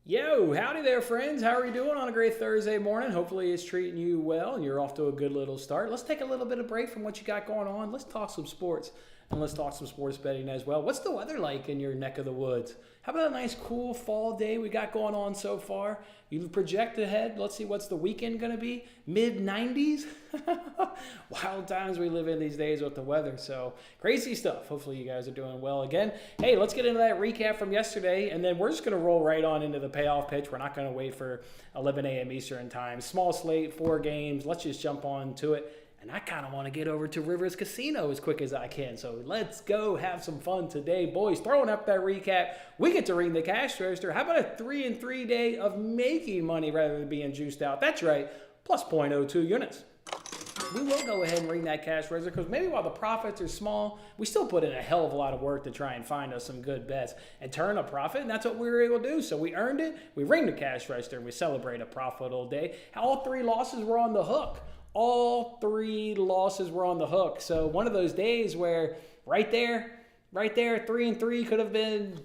Yo, howdy there, friends. How are you doing on a great Thursday morning? Hopefully it's treating you well and you're off to a good little start. Let's take a little bit of break from what you got going on. Let's talk some sports and let's talk some sports betting as well. What's the weather like in your neck of the woods? How about a nice cool fall day we got going on so far? You project ahead. Let's see what's the weekend going to be. Mid-90s? Wild times we live in these days with the weather. So crazy stuff. Hopefully you guys are doing well again. Hey, let's get into that recap from yesterday, and then we're just going to roll right on into the payoff pitch. We're not going to wait for 11 a.m. Eastern time. Small slate, 4 games. Let's just jump on to it. And I kind of want to get over to Rivers Casino as quick as I can. So let's go have some fun today. Boys, throwing up that recap. We get to ring the cash register. How about a 3-and-3 day of making money rather than being juiced out? That's right, plus 0.02 units. We will go ahead and ring that cash register because maybe while the profits are small, we still put in a hell of a lot of work to try and find us some good bets and turn a profit, and that's what we were able to do. So we earned it, we ring the cash register, and we celebrate a profitable day. All 3 losses were on the hook. All 3 losses were on the hook. So one of those days where right there, 3-and-3 could have been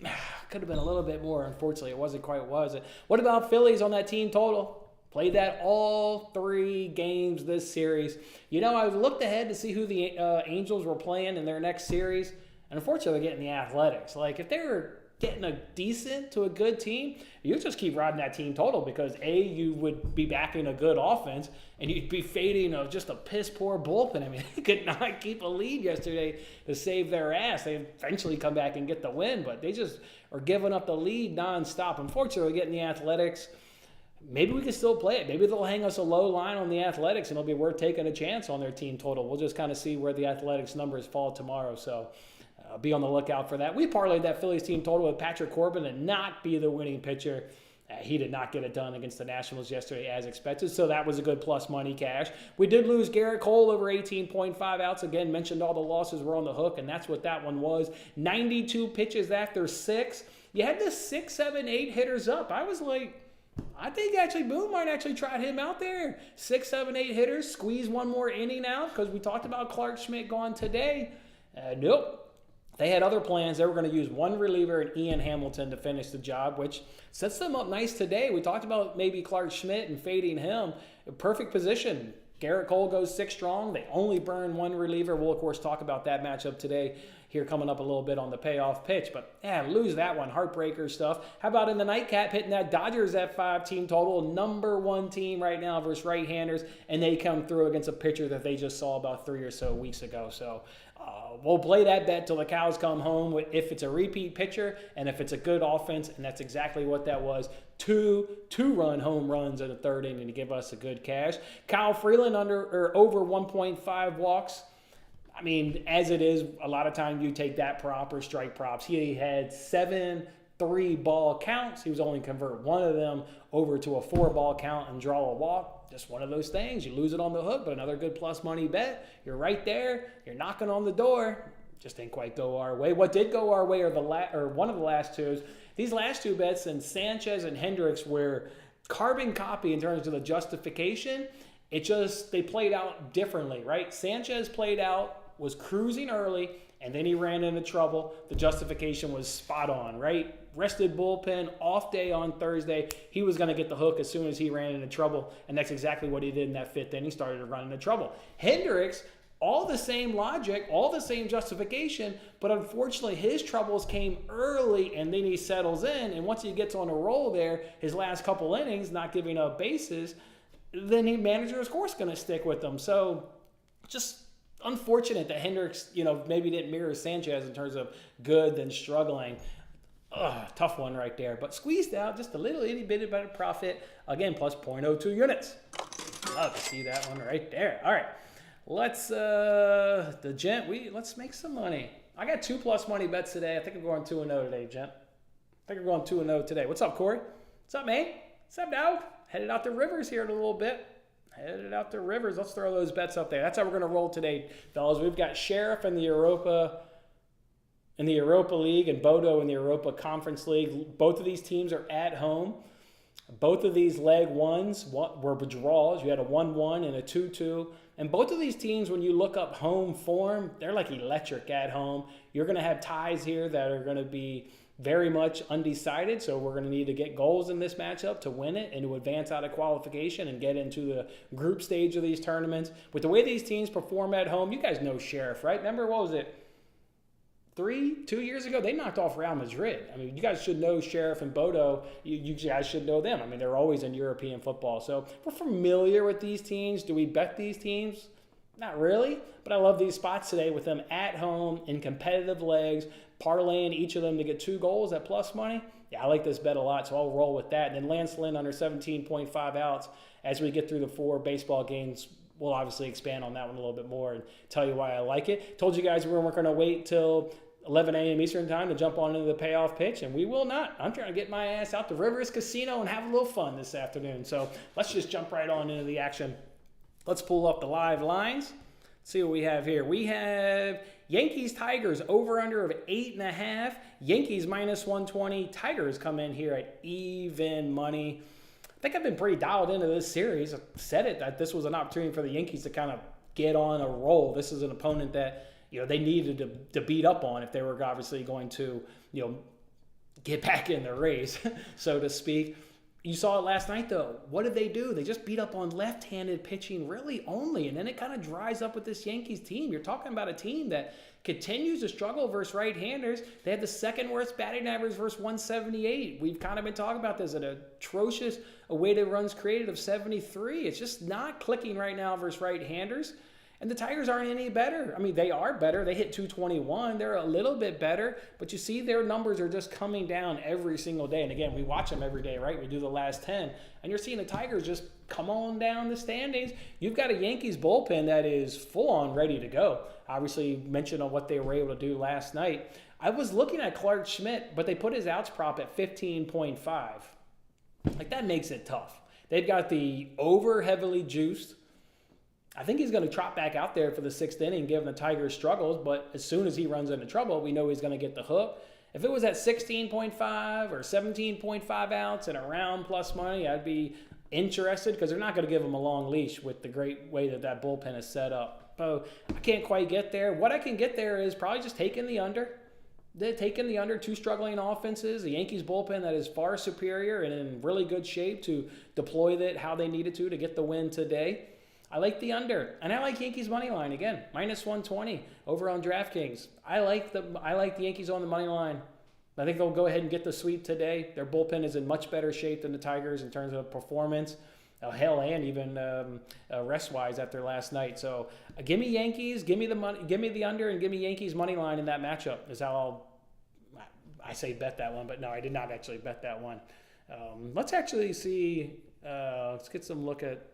a little bit more. Unfortunately, it wasn't quite, was it? What about Phillies on that team total? Played that all 3 games this series. You know, I looked ahead to see who the Angels were playing in their next series, and unfortunately, they're getting the Athletics. Like, if they were getting a decent to a good team, you just keep riding that team total because you would be backing a good offense and you'd be fading just a piss poor bullpen. I mean, they could not keep a lead yesterday to save their ass. They eventually come back and get the win, but they just are giving up the lead nonstop. Unfortunately, getting the Athletics. Maybe we can still play it. Maybe they'll hang us a low line on the Athletics and it'll be worth taking a chance on their team total. We'll just kind of see where the Athletics numbers fall tomorrow. So be on the lookout for that. We parlayed that Phillies team total with Patrick Corbin and not be the winning pitcher. He did not get it done against the Nationals yesterday as expected, so that was a good plus money cash. We did lose Garrett Cole over 18.5 outs. Again, mentioned all the losses were on the hook, and that's what that one was. 92 pitches after 6. You had the 6, 7, 8 hitters up. I was like, I think actually Boone might actually try him out there. 6, 7, 8 hitters, squeeze one more inning out because we talked about Clark Schmidt gone today. Nope. They had other plans. They were going to use one reliever and Ian Hamilton to finish the job, which sets them up nice today. We talked about maybe Clark Schmidt and fading him. A perfect position. Garrett Cole goes 6 strong. They only burn one reliever. We'll, of course, talk about that matchup today here coming up a little bit on the payoff pitch. But, lose that one. Heartbreaker stuff. How about in the nightcap hitting that Dodgers F5 team total? Number 1 team right now versus right-handers. And they come through against a pitcher that they just saw about 3 or so weeks ago. So we'll play that bet till the cows come home if it's a repeat pitcher and if it's a good offense, and that's exactly what that was. 2 2-run home runs in the 3rd inning to give us a good cash. Kyle Freeland over 1.5 walks. I mean, as it is, a lot of times you take that prop or strike props. He had 7 3-ball counts. He was only convert one of them over to a 4-ball count and draw a walk. Just one of those things. You lose it on the hook, but another good plus money bet. You're right there. You're knocking on the door. Just didn't quite go our way. What did go our way are one of the last 2s. These last 2 bets, and Sanchez and Hendricks, were carbon copy in terms of the justification. They played out differently, right? Sanchez played out, was cruising early, and then he ran into trouble. The justification was spot on, right? Rested bullpen, off day on Thursday. He was going to get the hook as soon as he ran into trouble, and that's exactly what he did in that 5th inning. He started to run into trouble. Hendricks, all the same logic, all the same justification, but unfortunately his troubles came early, and then he settles in, and once he gets on a roll there, his last couple innings, not giving up bases, then the manager is, of course, going to stick with them. So just unfortunate that Hendricks, maybe didn't mirror Sanchez in terms of good then struggling. Tough one right there. But squeezed out just a little itty bitty bit of profit. Again, plus 0.02 units. Love to see that one right there. All right. Let's make some money. I got 2 plus money bets today. I think I'm going 2-0 today, gent. I think I'm going 2-0 today. What's up, Corey? What's up, man? What's up, dog? Headed out to Rivers here in a little bit. Headed out to Rivers. Let's throw those bets up there. That's how we're going to roll today, fellas. We've got Sheriff in the Europa League and Bodo in the Europa Conference League. Both of these teams are at home. Both of these leg ones were draws. You had a 1-1 and a 2-2. And both of these teams, when you look up home form, they're like electric at home. You're going to have ties here that are going to be very much undecided. So we're going to need to get goals in this matchup to win it and to advance out of qualification and get into the group stage of these tournaments. With the way these teams perform at home, you guys know Sheriff, right? Remember, what was it? 2 years ago, they knocked off Real Madrid. I mean, you guys should know Sheriff and Bodo. You guys should know them. I mean, they're always in European football. So we're familiar with these teams. Do we bet these teams? Not really. But I love these spots today with them at home in competitive legs, parlaying each of them to get 2 goals at plus money. Yeah, I like this bet a lot, so I'll roll with that. And then Lance Lynn under 17.5 outs. As we get through the 4 baseball games, we'll obviously expand on that one a little bit more and tell you why I like it. Told you guys we weren't going to wait till 11 a.m. Eastern time to jump on into the payoff pitch, and we will not. I'm trying to get my ass out to Rivers Casino and have a little fun this afternoon. So let's just jump right on into the action. Let's pull up the live lines. See what we have here. We have Yankees Tigers over under of 8.5. Yankees minus 120. Tigers come in here at even money. I think I've been pretty dialed into this series. I said it that this was an opportunity for the Yankees to kind of get on a roll. This is an opponent that they needed to beat up on if they were obviously going to get back in the race, so to speak. You saw it last night, though. What did they do? They just beat up on left-handed pitching really only, and then it kind of dries up with this Yankees team. You're talking about a team that continues to struggle versus right-handers. They had the second worst batting average versus 178. We've kind of been talking about this, an atrocious weighted runs created of 73. It's just not clicking right now versus right-handers. And the Tigers aren't any better. I mean, they are better. They hit 221. They're a little bit better. But you see their numbers are just coming down every single day. And again, we watch them every day, right? We do the last 10. And you're seeing the Tigers just come on down the standings. You've got a Yankees bullpen that is full-on ready to go. Obviously, mentioned on what they were able to do last night. I was looking at Clark Schmidt, but they put his outs prop at 15.5. Like, that makes it tough. They've got the over heavily juiced. I think he's going to trot back out there for the 6th inning, given the Tigers' struggles, but as soon as he runs into trouble, we know he's going to get the hook. If it was at 16.5 or 17.5 outs and around plus money, I'd be interested because they're not going to give him a long leash with the great way that bullpen is set up. So I can't quite get there. What I can get there is probably just taking the under. They're taking the under 2 struggling offenses. The Yankees bullpen that is far superior and in really good shape to deploy that how they needed to get the win today. I like the under, and I like Yankees money line again, minus 120 over on DraftKings. I like the Yankees on the money line. I think they'll go ahead and get the sweep today. Their bullpen is in much better shape than the Tigers in terms of performance, and even rest-wise after last night. So give me Yankees, give me the money, give me the under, and give me Yankees money line in that matchup. Is how I say bet that one, but no, I did not actually bet that one. Let's actually see. Let's get some look at.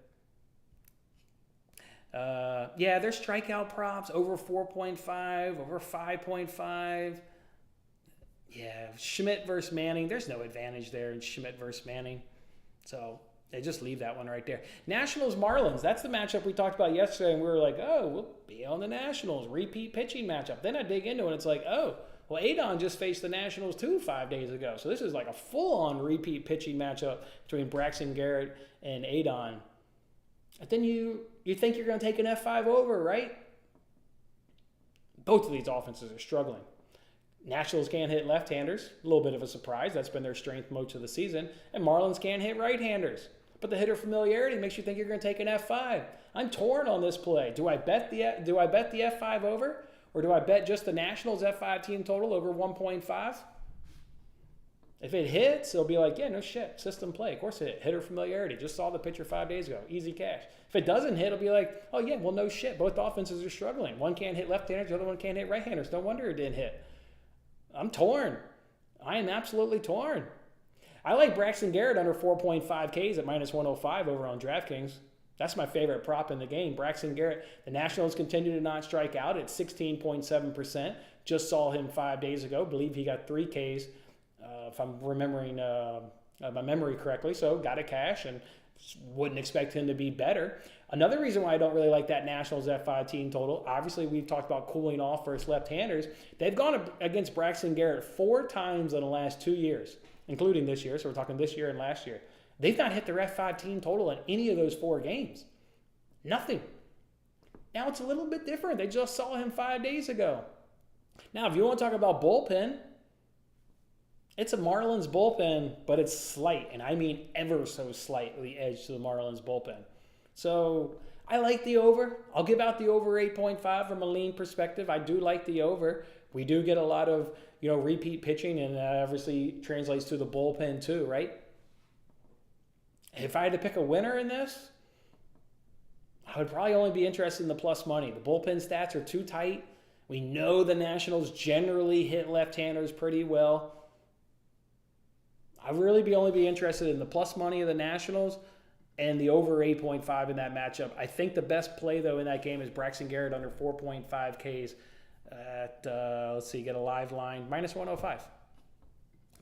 Their strikeout props over 4.5, over 5.5. Yeah, Schmidt versus Manning. There's no advantage there in Schmidt versus Manning. So they just leave that one right there. Nationals Marlins. That's the matchup we talked about yesterday, and we were like, oh, we'll be on the Nationals. Repeat pitching matchup. Then I dig into it, and it's like, oh, well, Adon just faced the Nationals too 5 days ago. So this is like a full-on repeat pitching matchup between Braxton Garrett and Adon. And then you think you're going to take an F5 over, right? Both of these offenses are struggling. Nationals can't hit left-handers. A little bit of a surprise. That's been their strength most of the season. And Marlins can't hit right-handers. But the hitter familiarity makes you think you're going to take an F5. I'm torn on this play. Do I bet the F5 over? Or do I bet just the Nationals F5 team total over 1.5? If it hits, it'll be like, yeah, no shit, system play. Of course it hit. Hitter familiarity. Just saw the pitcher 5 days ago. Easy cash. If it doesn't hit, it'll be like, oh, yeah, well, no shit. Both offenses are struggling. One can't hit left-handers, the other one can't hit right-handers. No wonder it didn't hit. I'm torn. I am absolutely torn. I like Braxton Garrett under 4.5 Ks at minus 105 over on DraftKings. That's my favorite prop in the game. Braxton Garrett, the Nationals continue to not strike out at 16.7%. Just saw him 5 days ago. Believe he got 3 Ks. If I'm remembering my memory correctly, so got a cash and wouldn't expect him to be better. Another reason why I don't really like that Nationals F5 team total, obviously we've talked about cooling off versus left-handers. They've gone against Braxton Garrett 4 times in the last 2 years, including this year, so we're talking this year and last year. They've not hit their F5 team total in any of those 4 games. Nothing. Now it's a little bit different. They just saw him 5 days ago. Now, if you want to talk about bullpen, it's a Marlins bullpen, but it's slight, and I mean ever so slightly edge to the Marlins bullpen. So I like the over. I'll give out the over 8.5 from a lean perspective. I do like the over. We do get a lot of repeat pitching, and that obviously translates to the bullpen too, right? If I had to pick a winner in this, I would probably only be interested in the plus money. The bullpen stats are too tight. We know the Nationals generally hit left-handers pretty well. I'd really only be interested in the plus money of the Nationals and the over 8.5 in that matchup. I think the best play, though, in that game is Braxton Garrett under 4.5 Ks at, get a live line, minus 105.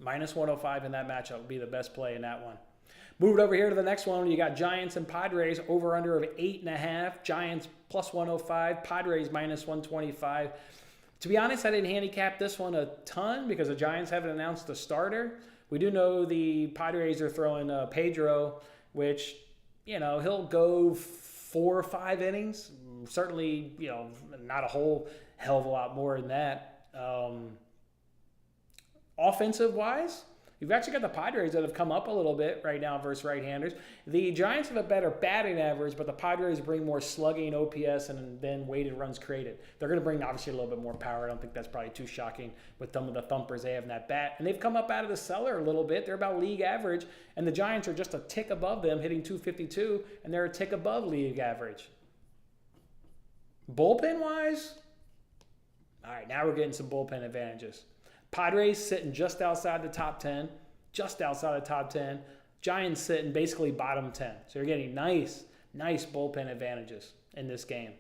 Minus 105 in that matchup would be the best play in that one. Moving over here to the next one, you got Giants and Padres, over-under of 8.5. Giants plus 105, Padres minus 125. To be honest, I didn't handicap this one a ton because the Giants haven't announced a starter. We do know the Padres are throwing Pedro, which, he'll go 4 or 5 innings. Certainly, not a whole hell of a lot more than that. Offensive-wise, you've actually got the Padres that have come up a little bit right now versus right-handers. The Giants have a better batting average, but the Padres bring more slugging, OPS, and then weighted runs created. They're going to bring, obviously, a little bit more power. I don't think that's probably too shocking with some of the thumpers they have in that bat. And they've come up out of the cellar a little bit. They're about league average, and the Giants are just a tick above them, hitting 252, and they're a tick above league average. Bullpen-wise, all right, now we're getting some bullpen advantages. Padres sitting just outside the top 10. Giants sitting basically bottom 10. So you're getting nice bullpen advantages in this game.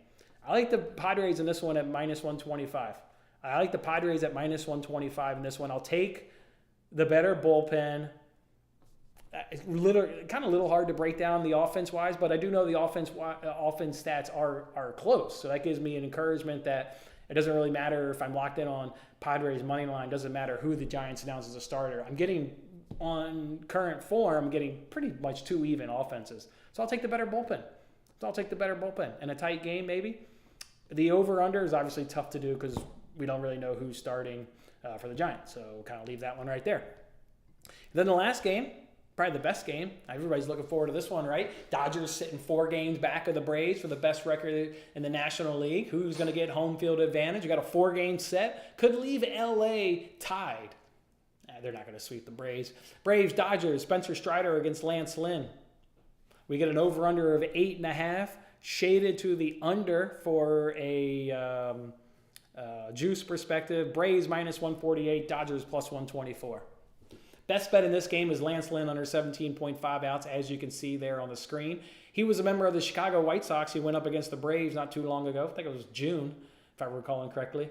I like the Padres in this one at minus 125. I like the Padres at minus 125 in this one. I'll take the better bullpen. It's kind of a little hard to break down the offense-wise, but I do know the offense stats are close. So that gives me an encouragement that it doesn't really matter if I'm locked in on Padres money line. Doesn't matter who the Giants announce as a starter. I'm getting, on current form, I'm getting pretty much 2 even offenses. So I'll take the better bullpen. In a tight game, maybe. The over-under is obviously tough to do because we don't really know who's starting for the Giants. So we'll kind of leave that one right there. Then the last game, probably the best game. Everybody's looking forward to this one, right? Dodgers sitting 4 games back of the Braves for the best record in the National League. Who's going to get home field advantage? You got a 4-game set. Could leave LA tied. They're not going to sweep the Braves. Braves, Dodgers, Spencer Strider against Lance Lynn. We get an over-under of 8.5, shaded to the under for a juice perspective. Braves minus 148, Dodgers plus 124. Best bet in this game is Lance Lynn under 17.5 outs, as you can see there on the screen. He was a member of the Chicago White Sox. He went up against the Braves not too long ago. I think it was June, if I'm recalling correctly.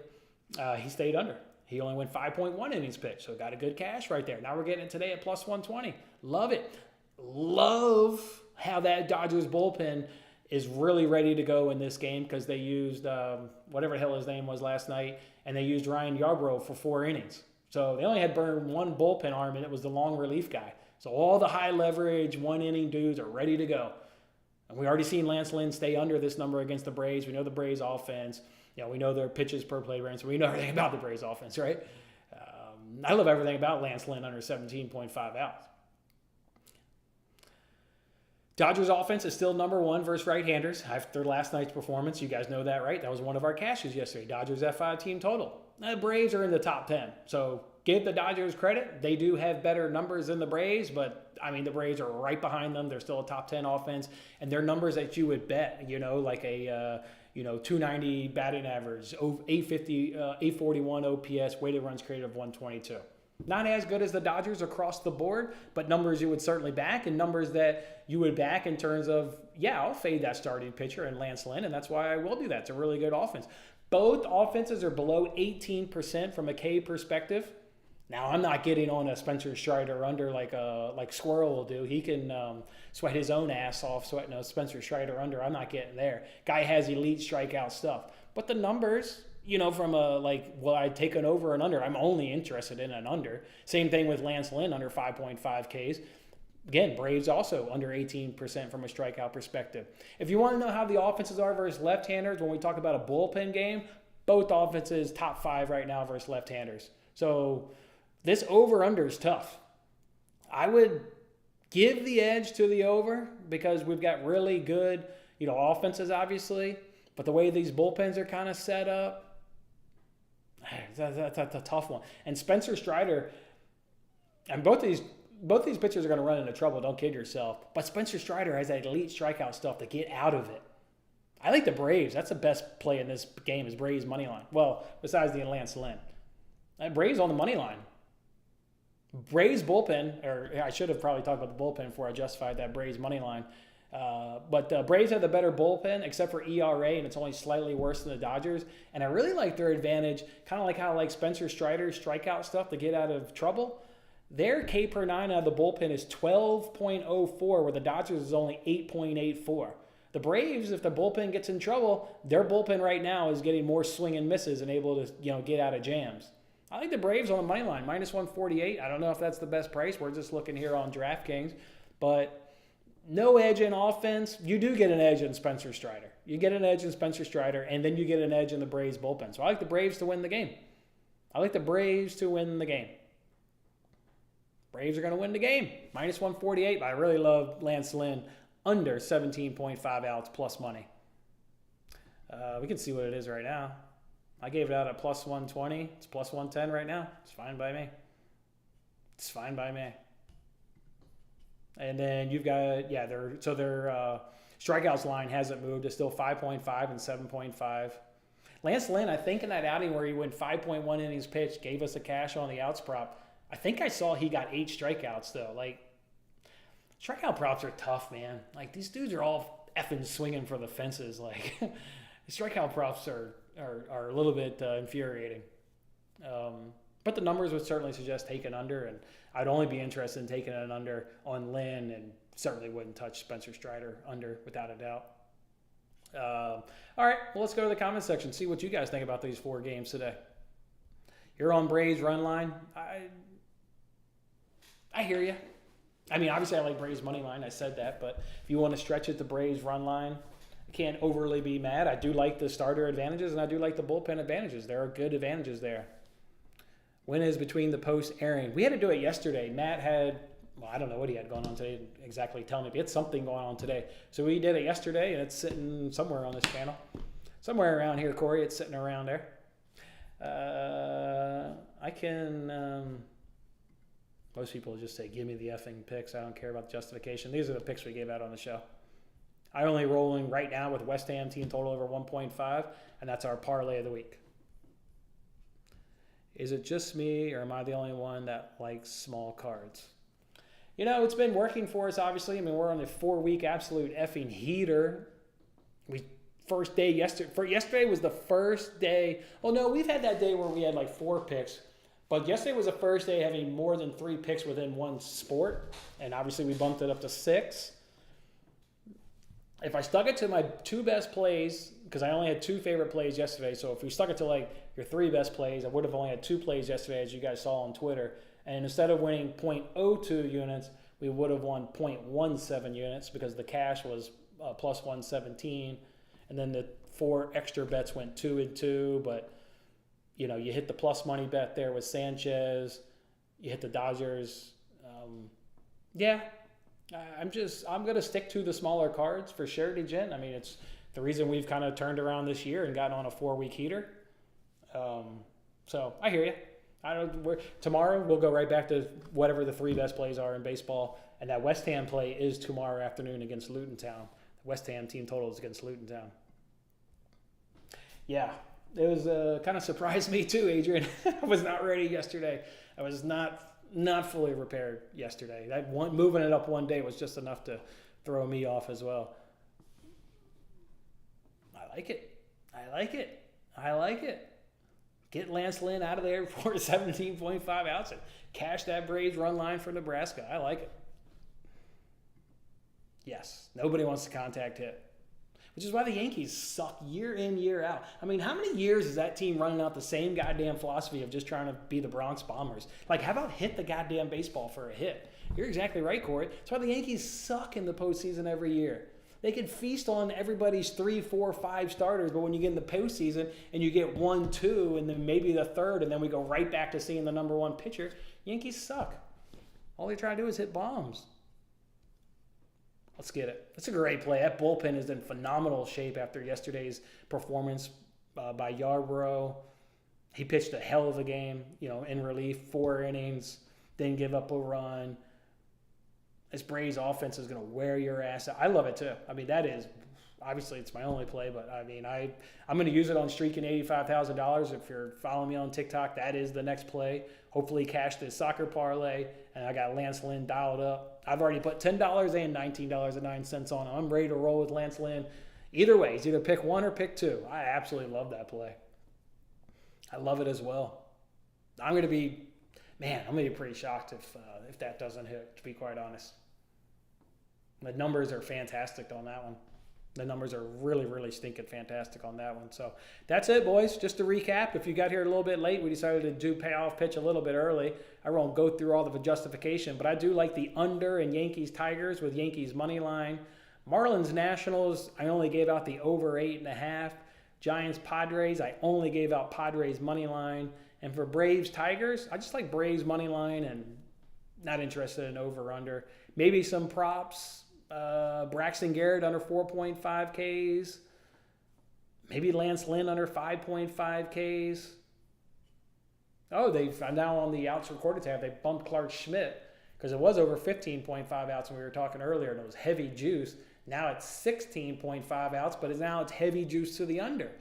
He stayed under. He only went 5.1 innings pitched, so got a good cash right there. Now we're getting it today at plus 120. Love it. Love how that Dodgers bullpen is really ready to go in this game because they used whatever the hell his name was last night, and they used Ryan Yarbrough for 4 innings. So they only had burned 1 bullpen arm, and it was the long relief guy. So all the high leverage, 1-inning dudes are ready to go. And we already seen Lance Lynn stay under this number against the Braves. We know the Braves offense. We know their pitches per play range, so we know everything about the Braves offense, right? I love everything about Lance Lynn under 17.5 outs. Dodgers offense is still number 1 versus right-handers after last night's performance. You guys know that, right? That was one of our cashes yesterday. Dodgers F5 team total. The Braves are in the top 10. So give the Dodgers credit. They do have better numbers than the Braves, but, the Braves are right behind them. They're still a top 10 offense. And they're numbers that you would bet, like a 290 batting average, 850, 841 OPS, weighted runs created of 122. Not as good as the Dodgers across the board, but numbers you would certainly back and numbers that you would back in terms of, I'll fade that starting pitcher and Lance Lynn, and that's why I will do that. It's a really good offense. Both offenses are below 18% from a K perspective. Now, I'm not getting on a Spencer Strider under like Squirrel will do. He can sweat his own ass off sweating a Spencer Strider under. I'm not getting there. Guy has elite strikeout stuff. But the numbers, from will I take an over and under? I'm only interested in an under. Same thing with Lance Lynn under 5.5 Ks. Again, Braves also under 18% from a strikeout perspective. If you want to know how the offenses are versus left-handers, when we talk about a bullpen game, both offenses top 5 right now versus left-handers. So this over-under is tough. I would give the edge to the over because we've got really good, offenses obviously, but the way these bullpens are kind of set up, that's a tough one. And Spencer Strider, and both these pitchers are going to run into trouble, don't kid yourself. But Spencer Strider has that elite strikeout stuff to get out of it. I like the Braves. That's the best play in this game is Braves money line. Well, besides the Lance Lynn. Braves on the money line. Braves bullpen, or I should have probably talked about the bullpen before I justified that Braves money line. But Braves have the better bullpen except for ERA, and it's only slightly worse than the Dodgers. And I really like their advantage, kind of like how I like Spencer Strider's strikeout stuff to get out of trouble. Their K per 9 out of the bullpen is 12.04, where the Dodgers is only 8.84. The Braves, if the bullpen gets in trouble, their bullpen right now is getting more swing and misses and able to get out of jams. I like the Braves on the money line, minus 148. I don't know if that's the best price. We're just looking here on DraftKings. But no edge in offense. You do get an edge in Spencer Strider. You get an edge in Spencer Strider, and then you get an edge in the Braves bullpen. So I like the Braves to win the game. Braves are going to win the game. Minus 148, but I really love Lance Lynn under 17.5 outs plus money. We can see what it is right now. I gave it out at plus 120. It's plus 110 right now. It's fine by me. And then you've got, their strikeouts line hasn't moved. It's still 5.5 and 7.5. Lance Lynn, I think in that outing where he went 5.1 innings pitched, gave us a cash on the outs prop. I think I saw he got 8 strikeouts, though. Strikeout props are tough, man. These dudes are all effing swinging for the fences. Strikeout props are a little bit infuriating. But the numbers would certainly suggest taking under, and I'd only be interested in taking an under on Lynn, and certainly wouldn't touch Spencer Strider under without a doubt. All right, well, let's go to the comment section, see what you guys think about these 4 games today. You're on Braves run line. I hear you. I mean, obviously I like Braves money line. I said that, but if you want to stretch it to Braves run line, I can't overly be mad. I do like the starter advantages, and I do like the bullpen advantages. There are good advantages there. When is between the post airing? We had to do it yesterday. Matt had, I don't know what he had going on today. Exactly, tell me. He had something going on today. So we did it yesterday, and it's sitting somewhere on this channel. Somewhere around here, Corey. It's sitting around there. I can... most people just say, give me the effing picks. I don't care about the justification. These are the picks we gave out on the show. I'm only rolling right now with West Ham team total over 1.5, and that's our parlay of the week. Is it just me, or am I the only one that likes small cards? It's been working for us, obviously. I mean, we're on a 4-week absolute effing heater. Yesterday was the first day. Well, no, we've had that day where we had 4 picks. But yesterday was the first day having more than 3 picks within one sport. And obviously we bumped it up to 6. If I stuck it to my 2 best plays, because I only had 2 favorite plays yesterday, so if we stuck it to your 3 best plays, I would have only had 2 plays yesterday, as you guys saw on Twitter. And instead of winning 0.02 units, we would have won 0.17 units because the cash was plus 117. And then the 4 extra bets went 2 and 2, but you hit the plus money bet there with Sanchez. You hit the Dodgers. I'm going to stick to the smaller cards for Charity Gent. I mean, it's the reason we've kind of turned around this year and gotten on a 4-week heater. So I hear you. Tomorrow we'll go right back to whatever the 3 best plays are in baseball. And that West Ham play is tomorrow afternoon against Luton Town. The West Ham team total is against Luton Town. Yeah. It was kind of surprised me too, Adrian. I was not ready yesterday. I was not fully prepared yesterday. Moving it up one day was just enough to throw me off as well. I like it. Get Lance Lynn out of there for 17.5 outs and cash that Braves run line for Nebraska. I like it. Yes, nobody wants to contact hit. which is why the Yankees suck year in, year out. I mean, how many years is that team running out the same goddamn philosophy of just trying to be the Bronx Bombers? Like, how about hit the goddamn baseball for a hit? You're exactly right, Corey. That's why the Yankees suck in the postseason every year. They can feast on everybody's 3, 4, 5 starters, but when you get in the postseason and you get 1, 2, and then maybe the third, and then we go right back to seeing the number one pitcher, Yankees suck. All they try to do is hit bombs. Let's get it. That's a great play. That bullpen is in phenomenal shape after yesterday's performance by Yarbrough. He pitched a hell of a game, in relief, 4 innings, didn't give up a run. This Braves offense is going to wear your ass out. I love it too. I mean, that is, obviously it's my only play, but I mean, I'm going to use it on streaking $85,000. If you're following me on TikTok, that is the next play. Hopefully cash this soccer parlay, and I got Lance Lynn dialed up. I've already put $10 and $19.09 on him. I'm ready to roll with Lance Lynn. Either way, it's either pick 1 or pick 2. I absolutely love that play. I love it as well. I'm going to be pretty shocked if that doesn't hit, to be quite honest. The numbers are fantastic on that one. The numbers are really, really stinking fantastic on that one. So that's it, boys. Just to recap, if you got here a little bit late, we decided to do payoff pitch a little bit early. I won't go through all the justification, but I do like the under in Yankees Tigers with Yankees money line. Marlins Nationals, I only gave out the over 8.5. Giants Padres, I only gave out Padres money line. And for Braves Tigers, I just like Braves money line and not interested in over under. Maybe some props. Braxton Garrett under 4.5 Ks. Maybe Lance Lynn under 5.5 Ks. Oh, I'm now on the outs recorded tab. They bumped Clark Schmidt because it was over 15.5 outs when we were talking earlier, and it was heavy juice. Now it's 16.5 outs, but now it's heavy juice to the under.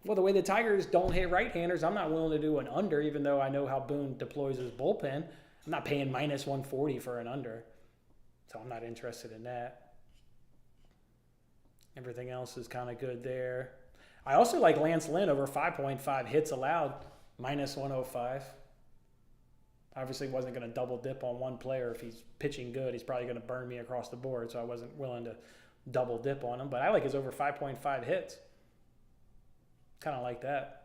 Well, the way the Tigers don't hit right-handers, I'm not willing to do an under, even though I know how Boone deploys his bullpen. I'm not paying minus 140 for an under. So I'm not interested in that. Everything else is kind of good there. I also like Lance Lynn over 5.5 hits allowed, minus 105. Obviously wasn't going to double dip on one player. If he's pitching good, he's probably going to burn me across the board, so I wasn't willing to double dip on him. But I like his over 5.5 hits. Kind of like that.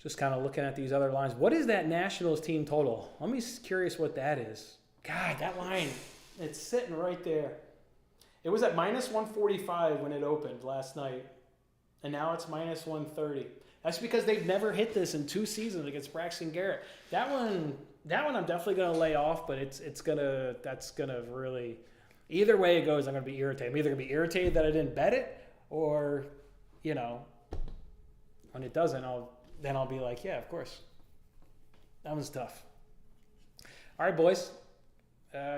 Just kind of looking at these other lines. What is that Nationals team total? Let me curious what that is. God, that line, it's sitting right there. It was at minus 145 when it opened last night, and now it's minus 130. That's because they've never hit this in 2 seasons against Braxton Garrett. That one I'm definitely going to lay off, but that's gonna really, either way it goes, I'm going to be irritated. I'm either going to be irritated that I didn't bet it, or, when it doesn't, I'll be like, yeah, of course. That was tough. All right, boys.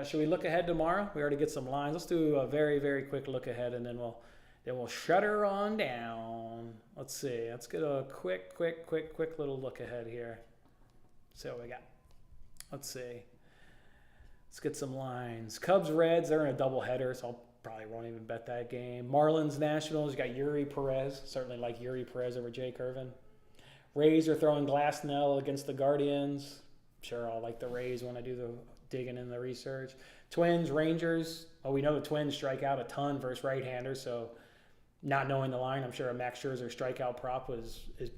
Should we look ahead tomorrow? We already get some lines. Let's do a very, very quick look ahead, and then we'll shut her on down. Let's see. Let's get a quick little look ahead here. See what we got. Let's see. Let's get some lines. Cubs, Reds, they're in a doubleheader, so I'll probably won't even bet that game. Marlins, Nationals, you got Yuri Perez. Certainly like Yuri Perez over Jake Irvin. Rays are throwing Glasnow against the Guardians. Sure, I'll like the Rays when I do the digging in the research. Twins, Rangers. Well, we know the Twins strike out a ton versus right-handers, so not knowing the line, I'm sure a Max Scherzer strikeout prop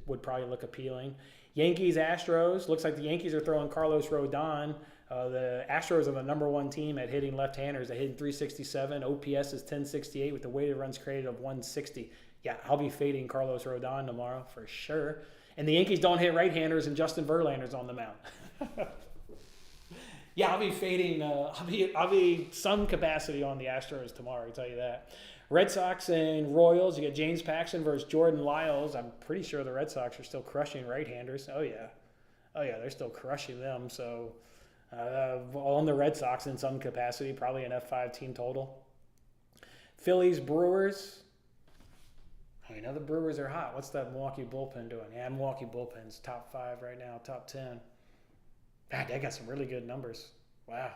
would probably look appealing. Yankees, Astros. Looks like the Yankees are throwing Carlos Rodon. The Astros are the number 1 team at hitting left-handers. They're hitting 367. OPS is 1068 with the weighted runs created of 160. Yeah, I'll be fading Carlos Rodon tomorrow for sure. And the Yankees don't hit right-handers, and Justin Verlander's on the mound. Yeah, I'll be fading. I'll be some capacity on the Astros tomorrow. I tell you that. Red Sox and Royals. You got James Paxton versus Jordan Lyles. I'm pretty sure the Red Sox are still crushing right-handers. Oh yeah, they're still crushing them. So on the Red Sox in some capacity, probably an F5 team total. Phillies, Brewers. I know the Brewers are hot. What's that Milwaukee bullpen doing? Yeah, Milwaukee bullpen's top 5 right now, top 10. God, they got some really good numbers. Wow.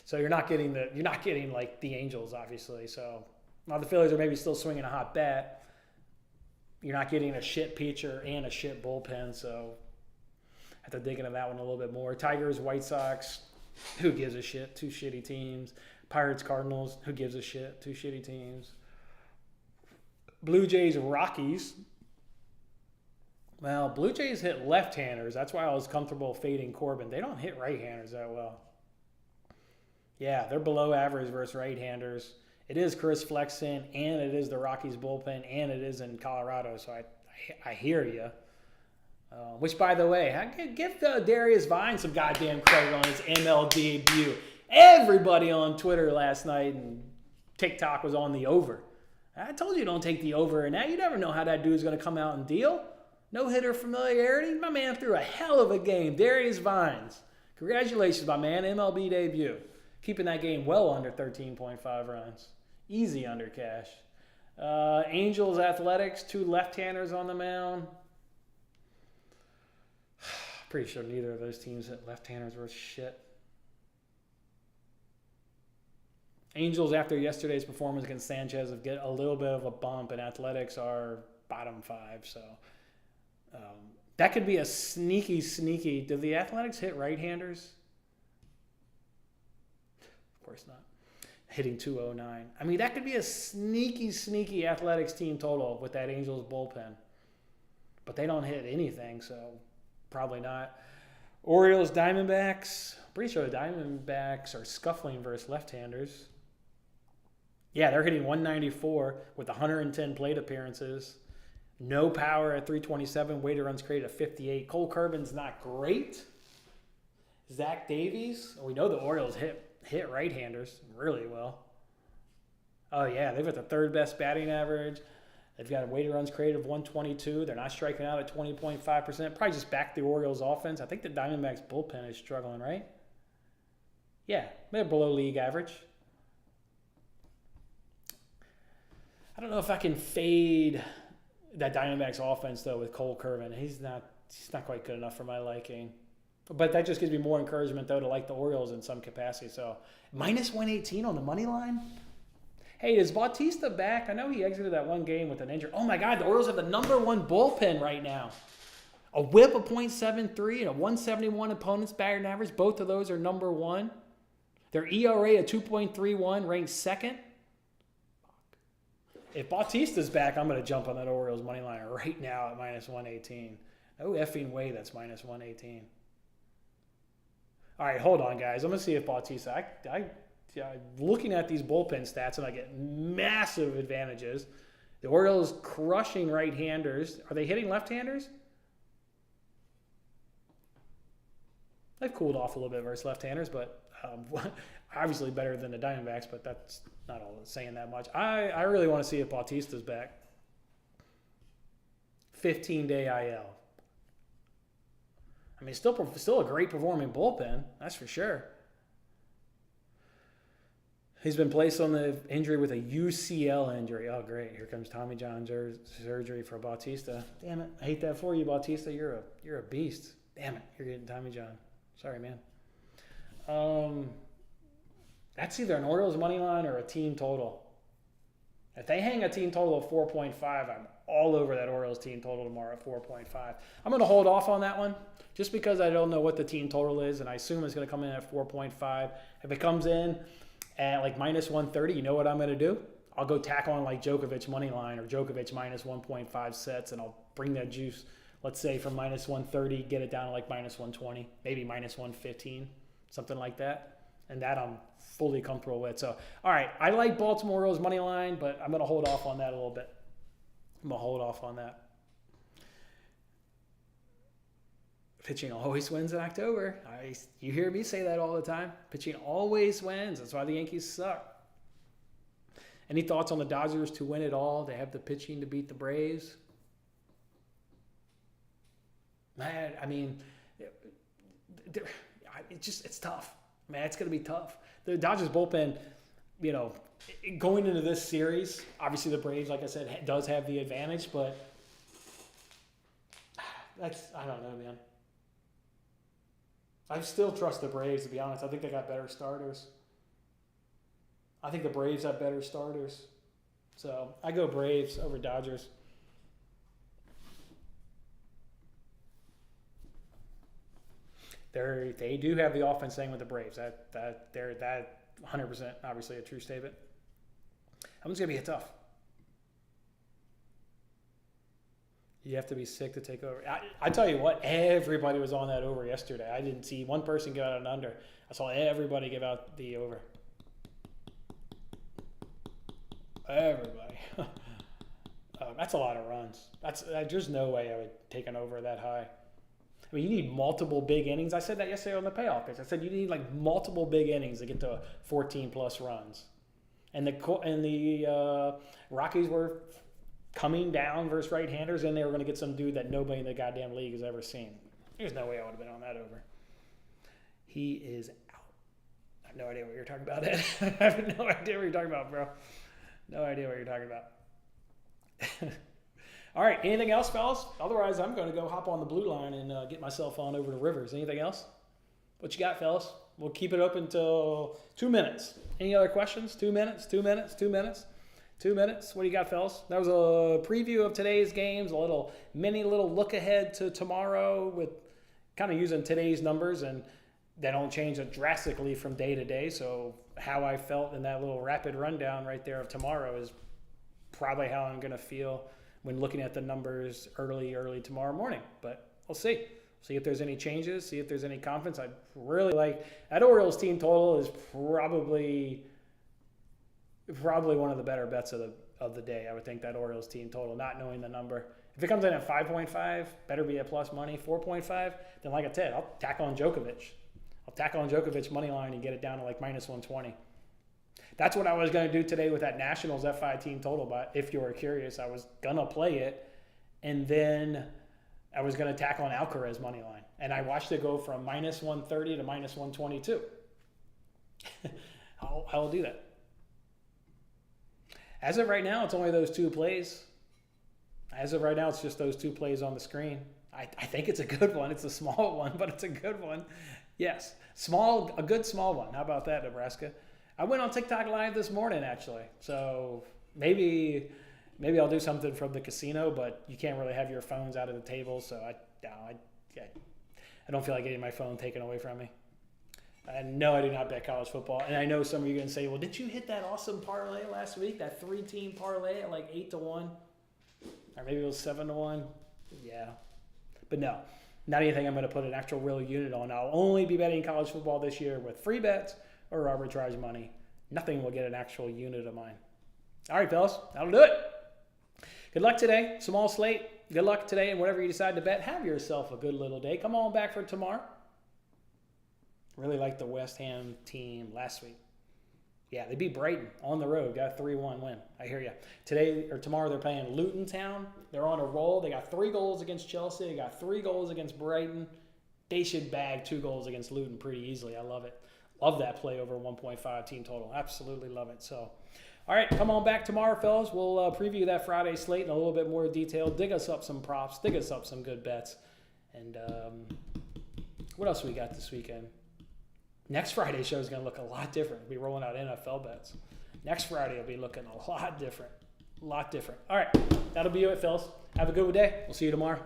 So you're not getting like the Angels, obviously. So while the Phillies are maybe still swinging a hot bat, you're not getting a shit pitcher and a shit bullpen. So I have to dig into that one a little bit more. Tigers, White Sox. Who gives a shit? 2 shitty teams. Pirates, Cardinals, who gives a shit? Two shitty teams. Blue Jays, Rockies. Well, Blue Jays hit left-handers. That's why I was comfortable fading Corbin. They don't hit right-handers that well. Yeah, they're below average versus right-handers. It is Chris Flexen, and it is the Rockies bullpen, and it is in Colorado. So I hear you. Which, by the way, give Darius Vine some goddamn credit on his MLB debut. Everybody on Twitter last night and TikTok was on the over. I told you don't take the over, and now you never know how that dude's going to come out and deal. No-hitter familiarity. My man threw a hell of a game. Darius Vines. Congratulations, my man. MLB debut. Keeping that game well under 13.5 runs. Easy under cash. Angels, Athletics, two left-handers on the mound. Pretty sure neither of those teams hit left-handers worth shit. Angels, after yesterday's performance against Sanchez, have get a little bit of a bump, and Athletics are bottom 5. So that could be a sneaky. Do the Athletics hit right-handers? Of course not. Hitting 209. I mean, that could be a sneaky Athletics team total with that Angels bullpen. But they don't hit anything, so probably not. Orioles, Diamondbacks. Pretty sure the Diamondbacks are scuffling versus left-handers. Yeah, they're hitting 194 with 110 plate appearances. No power at 327. Weighted runs created at 58. Cole Kerbin's not great. Zach Davies. We know the Orioles hit right-handers really well. Oh, yeah, they've got the third best batting average. They've got a weighted runs created of 122. They're not striking out at 20.5%. Probably just back the Orioles offense. I think the Diamondbacks bullpen is struggling, right? Yeah, they're below league average. I don't know if I can fade that Diamondbacks offense, though, with Cole Kerbin. He's not quite good enough for my liking. But that just gives me more encouragement, though, to like the Orioles in some capacity. So, minus 118 on the money line? Hey, is Bautista back? I know he exited that one game with an injury. Oh, my God, the Orioles have the number one bullpen right now. A whip of .73 and a 171 opponent's batting average. Both of those are number one. Their ERA at 2.31, ranked second. If Bautista's back, I'm going to jump on that Orioles money line right now at minus 118. No effing way that's minus 118. All right, hold on, guys. I'm going to see if Bautista... looking at these bullpen stats, and I get massive advantages. The Orioles crushing right-handers. Are they hitting left-handers? They've cooled off a little bit versus left-handers, but obviously better than the Diamondbacks, but that's not all saying that much. I really want to see if Bautista's back. 15-day IL. I mean, still a great performing bullpen, that's for sure. He's been placed on the injury with a UCL injury. Oh, great. Here comes Tommy John surgery for Bautista. Damn it. I hate that for you, Bautista. You're a beast. Damn it. You're getting Tommy John. Sorry, man. That's either an Orioles money line or a team total. If they hang a team total of 4.5, I'm all over that Orioles team total tomorrow at 4.5. I'm going to hold off on that one just because I don't know what the team total is, and I assume it's going to come in at 4.5. If it comes in at like minus 130, you know what I'm going to do? I'll go tack on like Djokovic money line or Djokovic minus 1.5 sets, and I'll bring that juice, let's say, from minus 130, get it down to like minus 120, maybe minus 115, something like that. And that I'm fully comfortable with. So, all right, I like Baltimore Orioles money line, but I'm going to hold off on that a little bit. I'm going to hold off on that. Pitching always wins in October. You hear me say that all the time. Pitching always wins. That's why the Yankees suck. Any thoughts on the Dodgers to win it all? They have the pitching to beat the Braves. Man, I mean, it's tough. Man, it's going to be tough. The Dodgers bullpen, going into this series, obviously the Braves, like I said, does have the advantage, but I don't know, man. I still trust the Braves, to be honest. I think they got better starters. I think the Braves have better starters. So I go Braves over Dodgers. They do have the offense thing with the Braves. That 100% obviously a true statement. That one's going to be tough. You have to be sick to take over. I tell you what, everybody was on that over yesterday. I didn't see one person give out an under. I saw everybody give out the over. Everybody. That's a lot of runs. There's no way I would take an over that high. I mean, you need multiple big innings. I said that yesterday on the payoff pitch. I said you need like multiple big innings to get to 14 plus runs. And the Rockies were coming down versus right-handers, and they were going to get some dude that nobody in the goddamn league has ever seen. There's no way I would have been on that over. He is out. I have no idea what you're talking about, Ed. I have no idea what you're talking about, bro. No idea what you're talking about. All right, anything else, fellas? Otherwise, I'm going to go hop on the blue line and get myself on over to Rivers. Anything else? What you got, fellas? We'll keep it open until 2 minutes. Any other questions? 2 minutes, 2 minutes, 2 minutes. 2 minutes. What do you got, fellas? That was a preview of today's games, a little look ahead to tomorrow with kind of using today's numbers, and they don't change it drastically from day to day. So how I felt in that little rapid rundown right there of tomorrow is probably how I'm going to feel when looking at the numbers early tomorrow morning. But we'll see. See if there's any changes, see if there's any confidence. I'd really like that Orioles team total is probably one of the better bets of the day. I would think that Orioles team total, not knowing the number. If it comes in at 5.5, better be at plus money. 4.5, then like I said, I'll tack on Djokovic. Money line and get it down to like minus 120. That's what I was going to do today with that Nationals F5 team total. But if you were curious, I was going to play it, and then I was going to tack on Alcaraz money line. And I watched it go from minus 130 to minus 122. I'll do that. As of right now, it's only those two plays. As of right now, it's just those two plays on the screen. I think it's a good one. It's a small one, but it's a good one. Yes, a good small one. How about that, Nebraska? I went on TikTok Live this morning, actually. So maybe I'll do something from the casino, but you can't really have your phones out of the table. So I don't feel like getting my phone taken away from me. No, I do not bet college football. And I know some of you are going to say, well, did you hit that awesome parlay last week, that 3-team parlay at like 8-1? Or maybe it was 7-1? Yeah. But no, not anything I'm going to put an actual real unit on. I'll only be betting college football this year with free bets or arbitrage money. Nothing will get an actual unit of mine. All right, fellas, that'll do it. Good luck today. Small slate. Good luck today, and whatever you decide to bet, have yourself a good little day. Come on back for tomorrow. Really liked the West Ham team last week. Yeah, they beat Brighton on the road. Got a 3-1 win. I hear you. Tomorrow they're playing Luton Town. They're on a roll. They got 3 goals against Chelsea. They got 3 goals against Brighton. They should bag 2 goals against Luton pretty easily. I love it. Love that play over 1.5 team total. Absolutely love it. So, all right, come on back tomorrow, fellas. We'll preview that Friday slate in a little bit more detail. Dig us up some props. Dig us up some good bets. And what else we got this weekend? Next Friday's show is going to look a lot different. We'll be rolling out NFL bets. Next Friday will be looking a lot different. All right, that'll be it, fellas. Have a good day. We'll see you tomorrow.